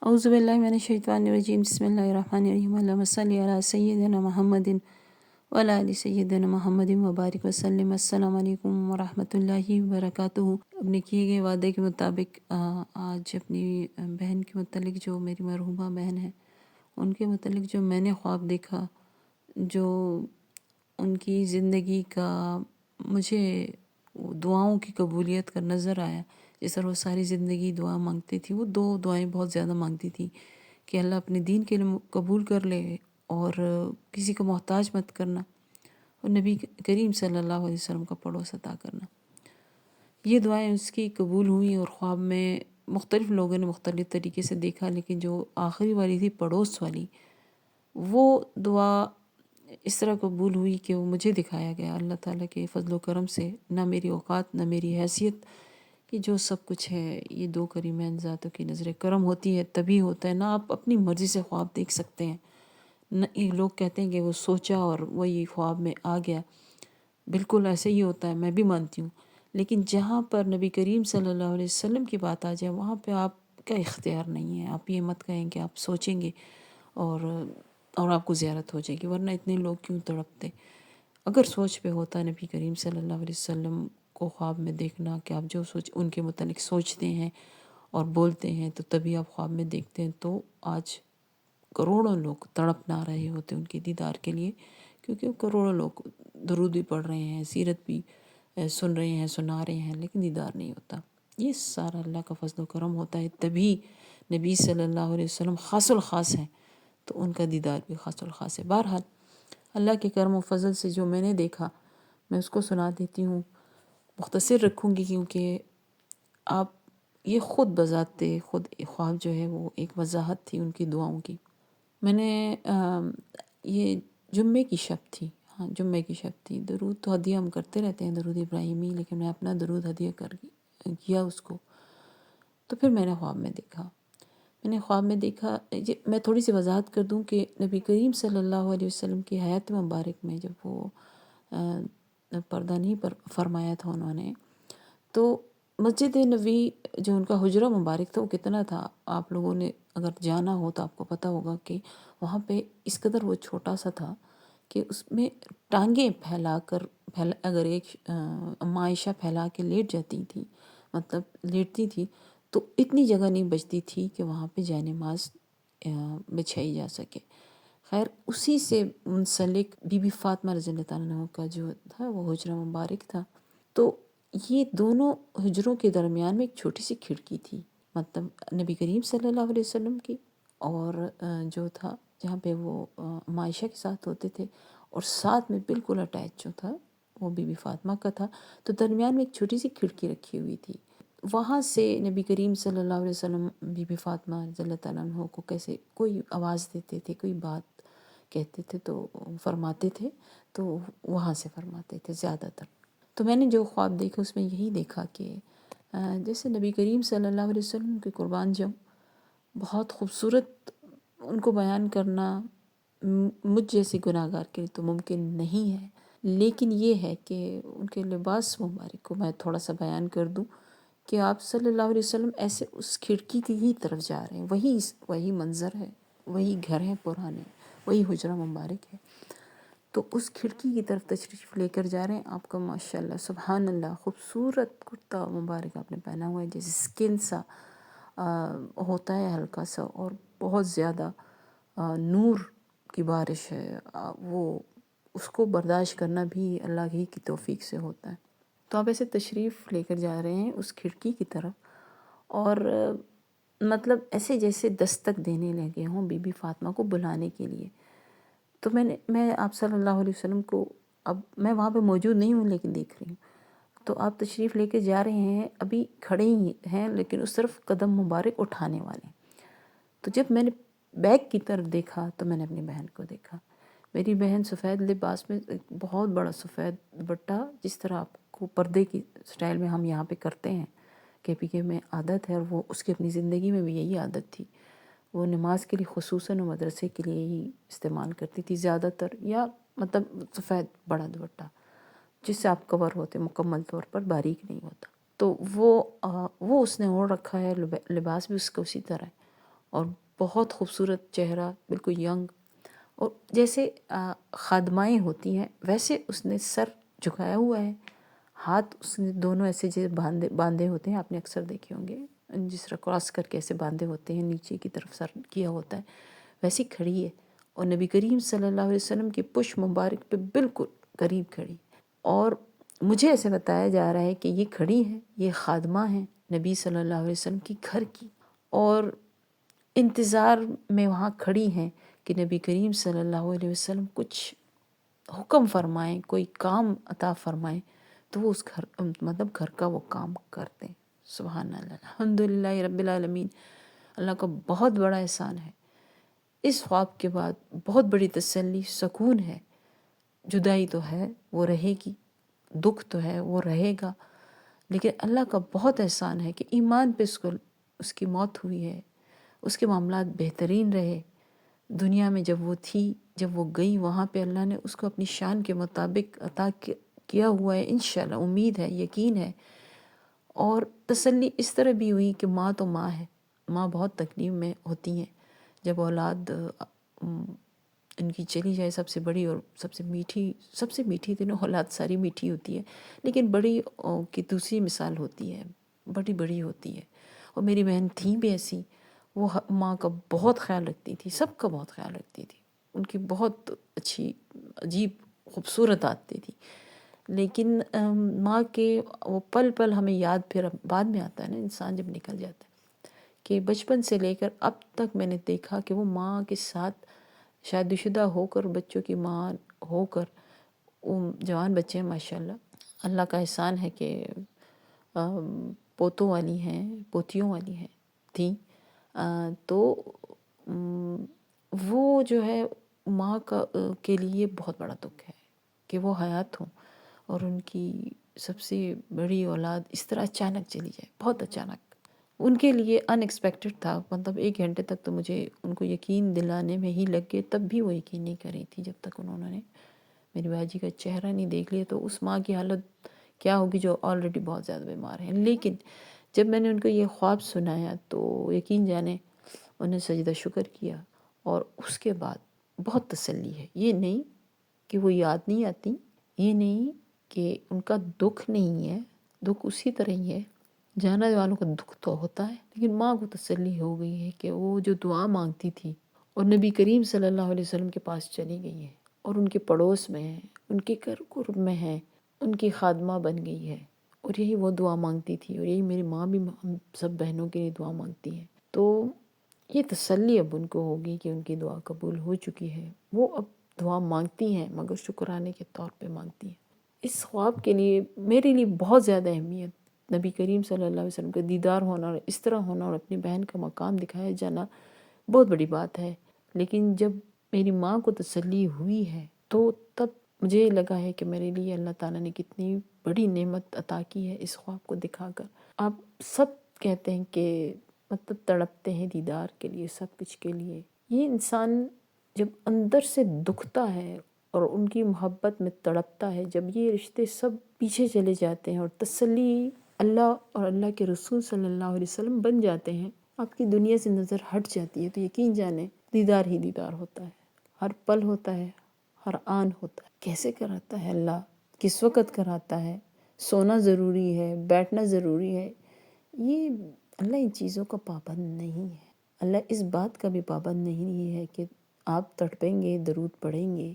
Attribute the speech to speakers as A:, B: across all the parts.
A: اعوذ باللہ من الشیطان الرجیم بسم اللہ الرحمن الرحیم اللہم صلی علی سیدنا محمد وعلی آل سیدنا محمد وبارک وسلم۔ السلام علیکم ورحمۃ اللہ وبرکاتہ۔ اپنے کیے گئے وعدے کے مطابق آج اپنی بہن کے متعلق، جو میری مرحومہ بہن ہے، ان کے متعلق جو میں نے خواب دیکھا، جو ان کی زندگی کا مجھے دعاؤں کی قبولیت کا نظر آیا۔ جس طرح وہ ساری زندگی دعا مانگتی تھی، وہ دو دعائیں بہت زیادہ مانگتی تھی کہ اللہ اپنے دین کے لیے قبول کر لے اور کسی کو محتاج مت کرنا، اور نبی کریم صلی اللہ علیہ وسلم کا پڑوس عطا کرنا۔ یہ دعائیں اس کی قبول ہوئیں، اور خواب میں مختلف لوگوں نے مختلف طریقے سے دیکھا، لیکن جو آخری والی تھی پڑوس والی، وہ دعا اس طرح قبول ہوئی کہ وہ مجھے دکھایا گیا اللہ تعالیٰ کے فضل و کرم سے، نہ میری اوقات نہ میری حیثیت، کہ جو سب کچھ ہے یہ دو کریمین ذاتوں کی نظر کرم ہوتی ہے تبھی ہوتا ہے۔ نہ آپ اپنی مرضی سے خواب دیکھ سکتے ہیں، نہ یہ لوگ کہتے ہیں کہ وہ سوچا اور وہی خواب میں آ گیا، بالکل ایسے ہی ہوتا ہے، میں بھی مانتی ہوں۔ لیکن جہاں پر نبی کریم صلی اللہ علیہ وسلم کی بات آ جائے، وہاں پہ آپ کا اختیار نہیں ہے۔ آپ یہ مت کہیں کہ آپ سوچیں گے اور آپ کو زیارت ہو جائے گی، ورنہ اتنے لوگ کیوں تڑپتے۔ اگر سوچ پہ ہوتا نبی کریم صلی اللہ علیہ وسلم کو خواب میں دیکھنا کہ آپ جو سوچ ان کے متعلق سوچتے ہیں اور بولتے ہیں تو تبھی آپ خواب میں دیکھتے ہیں، تو آج کروڑوں لوگ تڑپ نہ رہے ہوتے ان کی دیدار کے لیے، کیونکہ کروڑوں لوگ درود بھی پڑھ رہے ہیں، سیرت بھی سن رہے ہیں، سنا رہے ہیں، لیکن دیدار نہیں ہوتا۔ یہ سارا اللہ کا فضل و کرم ہوتا ہے، تبھی نبی صلی اللہ علیہ وسلم خاص الخاص ہیں، تو ان کا دیدار بھی خاص الخاص ہے۔ بہرحال اللہ کے کرم و فضل سے جو میں نے دیکھا، میں اس کو سنا دیتی ہوں، مختصر رکھوں گی، کیونکہ آپ یہ خود بذات خود خواب جو ہے وہ ایک وضاحت تھی ان کی دعاؤں کی۔ میں نے یہ جمعے کی شب تھی، ہاں جمعے کی شب تھی۔ درود تو ہدیہ ہم کرتے رہتے ہیں، درود ابراہیمی، لیکن میں اپنا درود ہدیہ کیا اس کو۔ تو پھر میں نے خواب میں دیکھا، میں تھوڑی سی وضاحت کر دوں کہ نبی کریم صلی اللہ علیہ وسلم کی حیات مبارک میں جب وہ پردہ نہیں فرمایا تھا انہوں نے، تو مسجد نبی جو ان کا حجرہ مبارک تھا وہ کتنا تھا، آپ لوگوں نے اگر جانا ہو تو آپ کو پتہ ہوگا کہ وہاں پہ اس قدر وہ چھوٹا سا تھا کہ اس میں ٹانگیں اگر ایک عائشہ پھیلا کے لیٹ جاتی تھی، مطلب لیٹتی تھی، تو اتنی جگہ نہیں بچتی تھی کہ وہاں پہ جائے نماز بچھائی جا سکے۔ خیر، اسی سے منسلک بی بی فاطمہ رضی اللہ تعالیٰ عنہ کا جو تھا وہ حجرہ مبارک تھا، تو یہ دونوں حجروں کے درمیان میں ایک چھوٹی سی کھڑکی تھی، مطلب نبی کریم صلی اللہ علیہ وسلم کی، اور جو تھا جہاں پہ وہ عائشہ کے ساتھ ہوتے تھے، اور ساتھ میں بالکل اٹیچ جو تھا وہ بی بی فاطمہ کا تھا، تو درمیان میں ایک چھوٹی سی کھڑکی رکھی ہوئی تھی۔ وہاں سے نبی کریم صلی اللہ علیہ وسلم بی بی فاطمہ رضی اللہ تعالیٰ عنہ کو کیسے کوئی آواز دیتے تھے، کوئی بات کہتے تھے تو فرماتے تھے، تو وہاں سے فرماتے تھے زیادہ تر۔ تو میں نے جو خواب دیکھا اس میں یہی دیکھا کہ جیسے نبی کریم صلی اللہ علیہ وسلم کے قربان جاؤں، بہت خوبصورت ان کو بیان کرنا مجھ جیسے گناہ گار کے لیے تو ممکن نہیں ہے، لیکن یہ ہے کہ ان کے لباس مبارک کو میں تھوڑا سا بیان کر دوں کہ آپ صلی اللہ علیہ وسلم ایسے اس کھڑکی کی ہی طرف جا رہے ہیں، وہی منظر ہے، وہی گھر ہے پرانے، وہی حجرہ مبارک ہے، تو اس کھڑکی کی طرف تشریف لے کر جا رہے ہیں۔ آپ کا ماشاءاللہ سبحان اللہ خوبصورت کرتا مبارک آپ نے پہنا ہوا ہے، جیسے سکن سا ہوتا ہے، ہلکا سا، اور بہت زیادہ نور کی بارش ہے، وہ اس کو برداشت کرنا بھی اللہ ہی کی توفیق سے ہوتا ہے۔ تو آپ ایسے تشریف لے کر جا رہے ہیں اس کھڑکی کی طرف، اور مطلب ایسے جیسے دستک دینے لگے ہوں بی بی فاطمہ کو بلانے کے لیے۔ تو میں آپ صلی اللہ علیہ وسلم کو، اب میں وہاں پہ موجود نہیں ہوں لیکن دیکھ رہی ہوں، تو آپ تشریف لے کے جا رہے ہیں، ابھی کھڑے ہی ہیں لیکن اس طرف قدم مبارک اٹھانے والے ہیں۔ تو جب میں نے بیک کی طرف دیکھا تو میں نے اپنی بہن کو دیکھا، میری بہن سفید لباس میں، ایک بہت بڑا سفید دوپٹہ، جس طرح آپ کو پردے کی سٹائل میں ہم یہاں پہ کرتے ہیں، KPK میں عادت ہے، اور وہ اس کی اپنی زندگی میں بھی یہی عادت تھی، وہ نماز کے لیے خصوصاً مدرسے کے لیے ہی استعمال کرتی تھی زیادہ تر، یا مطلب سفید بڑا دوپٹہ جس سے آپ کور ہوتے، مکمل طور پر باریک نہیں ہوتا، تو وہ اس نے اوڑھ رکھا ہے، لباس بھی اس کا اسی طرح ہے، اور بہت خوبصورت چہرہ، بالکل ینگ، اور جیسے خادمائیں ہوتی ہیں ویسے اس نے سر جھکایا ہوا ہے، ہاتھ اس نے دونوں ایسے جیسے باندھے ہوتے ہیں، آپ نے اکثر دیکھے ہوں گے جس طرح کراس کر کے ایسے باندھے ہوتے ہیں، نیچے کی طرف سر کیا ہوتا ہے، ویسی کھڑی ہے، اور نبی کریم صلی اللہ علیہ وسلم کی پشت مبارک پہ بالکل قریب کھڑی، اور مجھے ایسے بتایا جا رہا ہے کہ یہ کھڑی ہے، یہ خادمہ ہیں نبی صلی اللہ علیہ وسلم کی گھر کی، اور انتظار میں وہاں کھڑی ہیں کہ نبی کریم صلی اللہ علیہ وسلم کچھ حکم فرمائیں، کوئی کام عطا فرمائیں تو وہ اس گھر مطلب گھر کا وہ کام کرتے ہیں۔ سبحان اللہ، الحمدللہ رب العالمین، اللہ کا بہت بڑا احسان ہے۔ اس خواب کے بعد بہت بڑی تسلی، سکون ہے۔ جدائی تو ہے، وہ رہے گی، دکھ تو ہے، وہ رہے گا، لیکن اللہ کا بہت احسان ہے کہ ایمان پہ اس کی موت ہوئی ہے، اس کے معاملات بہترین رہے۔ دنیا میں جب وہ تھی، جب وہ گئی، وہاں پہ اللہ نے اس کو اپنی شان کے مطابق عطا کیا ہوا ہے، انشاءاللہ امید ہے، یقین ہے۔ اور تسلی اس طرح بھی ہوئی کہ ماں تو ماں ہے، ماں بہت تکلیف میں ہوتی ہیں جب اولاد ان کی چلی جائے، سب سے بڑی اور سب سے میٹھی دنوں اولاد ساری میٹھی ہوتی ہے، لیکن بڑی کی دوسری مثال ہوتی ہے، بڑی ہوتی ہے۔ اور میری بہن تھیں بھی ایسی، وہ ماں کا بہت خیال رکھتی تھی، سب کا بہت خیال رکھتی تھی، ان کی بہت اچھی عجیب خوبصورت عادتیں تھی، لیکن ماں کے وہ پل پل ہمیں یاد پھر بعد میں آتا ہے نا، انسان جب نکل جاتا ہے، کہ بچپن سے لے کر اب تک میں نے دیکھا کہ وہ ماں کے ساتھ شادی شدہ ہو کر، بچوں کی ماں ہو کر، وہ جوان بچے ہیں ماشاءاللہ، اللہ کا احسان ہے کہ پوتوں والی ہیں، پوتیوں والی ہیں تھیں، تو وہ جو ہے ماں کے لیے بہت بڑا دکھ ہے کہ وہ حیات ہوں اور ان کی سب سے بڑی اولاد اس طرح اچانک چلی جائے، بہت اچانک۔ ان کے لیے ان ایکسپیکٹڈ تھا، مطلب 1 گھنٹے تک تو مجھے ان کو یقین دلانے میں ہی لگ گئے، تب بھی وہ یقین نہیں کر رہی تھی جب تک انہوں نے میری باجی کا چہرہ نہیں دیکھ لیا۔ تو اس ماں کی حالت کیا ہوگی جو آلریڈی بہت زیادہ بیمار ہے۔ لیکن جب میں نے ان کو یہ خواب سنایا تو یقین جانے انہیں سجدہ شکر کیا، اور اس کے بعد بہت تسلی ہے۔ یہ نہیں کہ وہ یاد نہیں آتی، یہ نہیں کہ ان کا دکھ نہیں ہے، دکھ اسی طرح ہی ہے، جانے والوں کا دکھ تو ہوتا ہے، لیکن ماں کو تسلی ہو گئی ہے کہ وہ جو دعا مانگتی تھی اور نبی کریم صلی اللہ علیہ وسلم کے پاس چلی گئی ہے، اور ان کے پڑوس میں ہے، ان کے قرب میں ہے، ان کی خادمہ بن گئی ہے، اور یہی وہ دعا مانگتی تھی، اور یہی میری ماں بھی ہم سب بہنوں کے لیے دعا مانگتی ہیں۔ تو یہ تسلی اب ان کو ہوگی کہ ان کی دعا قبول ہو چکی ہے، وہ اب دعا مانگتی ہیں مگر شکرانے کے طور پہ مانگتی ہیں۔ اس خواب کے لیے میرے لیے بہت زیادہ اہمیت، نبی کریم صلی اللہ علیہ وسلم کا دیدار ہونا اور اس طرح ہونا اور اپنی بہن کا مقام دکھایا جانا بہت بڑی بات ہے، لیکن جب میری ماں کو تسلی ہوئی ہے تو تب مجھے لگا ہے کہ میرے لیے اللہ تعالیٰ نے کتنی بڑی نعمت عطا کی ہے اس خواب کو دکھا کر۔ آپ سب کہتے ہیں کہ مطلب تڑپتے ہیں دیدار کے لیے، سب کچھ کے لیے۔ یہ انسان جب اندر سے دکھتا ہے اور ان کی محبت میں تڑپتا ہے، جب یہ رشتے سب پیچھے چلے جاتے ہیں اور تسلی اللہ اور اللہ کے رسول صلی اللہ علیہ وسلم بن جاتے ہیں، آپ کی دنیا سے نظر ہٹ جاتی ہے، تو یقین جانیں دیدار ہی دیدار ہوتا ہے، ہر پل ہوتا ہے، ہر آن ہوتا ہے۔ کیسے کراتا ہے اللہ، کس وقت کراتا ہے، سونا ضروری ہے، بیٹھنا ضروری ہے، یہ اللہ ان چیزوں کا پابند نہیں ہے۔ اللہ اس بات کا بھی پابند نہیں ہے کہ آپ تڑپیں گے، درود پڑھیں گے،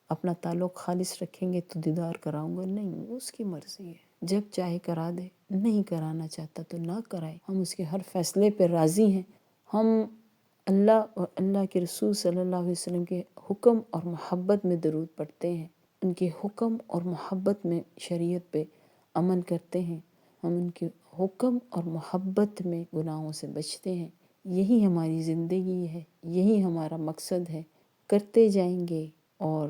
A: اپنا تعلق خالص رکھیں گے تو دیدار کراؤں گا، نہیں، اس کی مرضی ہے، جب چاہے کرا دے، نہیں کرانا چاہتا تو نہ کرائے، ہم اس کے ہر فیصلے پہ راضی ہیں۔ ہم اللہ اور اللہ کے رسول صلی اللہ علیہ وسلم کے حکم اور محبت میں درود پڑھتے ہیں، ان کے حکم اور محبت میں شریعت پہ عمل کرتے ہیں، ہم ان کے حکم اور محبت میں گناہوں سے بچتے ہیں۔ یہی ہماری زندگی ہے، یہی ہمارا مقصد ہے، کرتے جائیں گے اور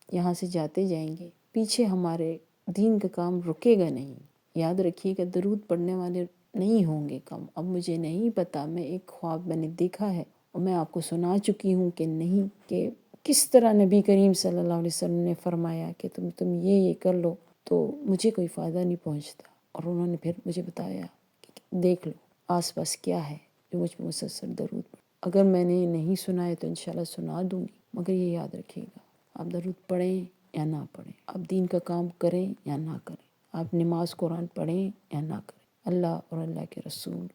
A: یہاں سے جاتے جائیں گے، پیچھے ہمارے دین کا کام رکے گا نہیں۔ یاد رکھیے کہ درود پڑھنے والے نہیں ہوں گے کم۔ اب مجھے نہیں پتا، میں ایک خواب میں نے دیکھا ہے اور میں آپ کو سنا چکی ہوں کہ نہیں، کہ کس طرح نبی کریم صلی اللہ علیہ وسلم نے فرمایا کہ تم یہ کر لو تو مجھے کوئی فائدہ نہیں پہنچتا، اور انہوں نے پھر مجھے بتایا کہ دیکھ لو آس پاس کیا ہے جو مجھ پہ مسلسل درود پڑھ۔ اگر میں نے نہیں سنا ہے تو انشاءاللہ سنا دوں گی، مگر یہ یاد رکھیے گا، آپ درود پڑھیں یا نہ پڑھیں، آپ دین کا کام کریں یا نہ کریں، آپ نماز قرآن پڑھیں یا نہ کریں، اللہ اور اللہ کے رسول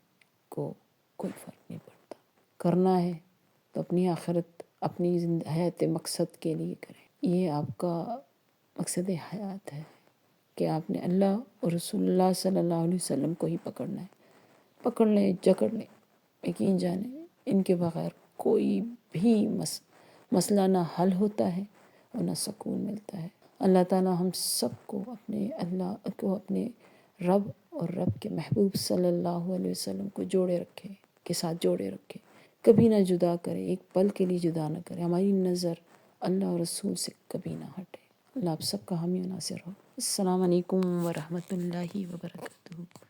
A: کو کوئی فرق نہیں پڑتا۔ کرنا ہے تو اپنی آخرت، اپنی حیات مقصد کے لیے کریں۔ یہ آپ کا مقصد حیات ہے کہ آپ نے اللہ اور رسول اللہ صلی اللہ علیہ وسلم کو ہی پکڑنا ہے۔ پکڑ لیں، جکڑ لیں، یقین جانیں ان کے بغیر کوئی بھی مسئلہ نہ حل ہوتا ہے اور نہ سکون ملتا ہے۔ اللہ تعالیٰ ہم سب کو اپنے رب اور رب کے محبوب صلی اللہ علیہ وسلم کو جوڑے رکھے، کے ساتھ جوڑے رکھے، کبھی نہ جدا کرے، ایک پل کے لیے جدا نہ کرے، ہماری نظر اللہ اور رسول سے کبھی نہ ہٹے۔ اللہ آپ سب کا حامی و ناصر ہو۔ السلام علیکم ورحمۃ اللہ وبرکاتہ۔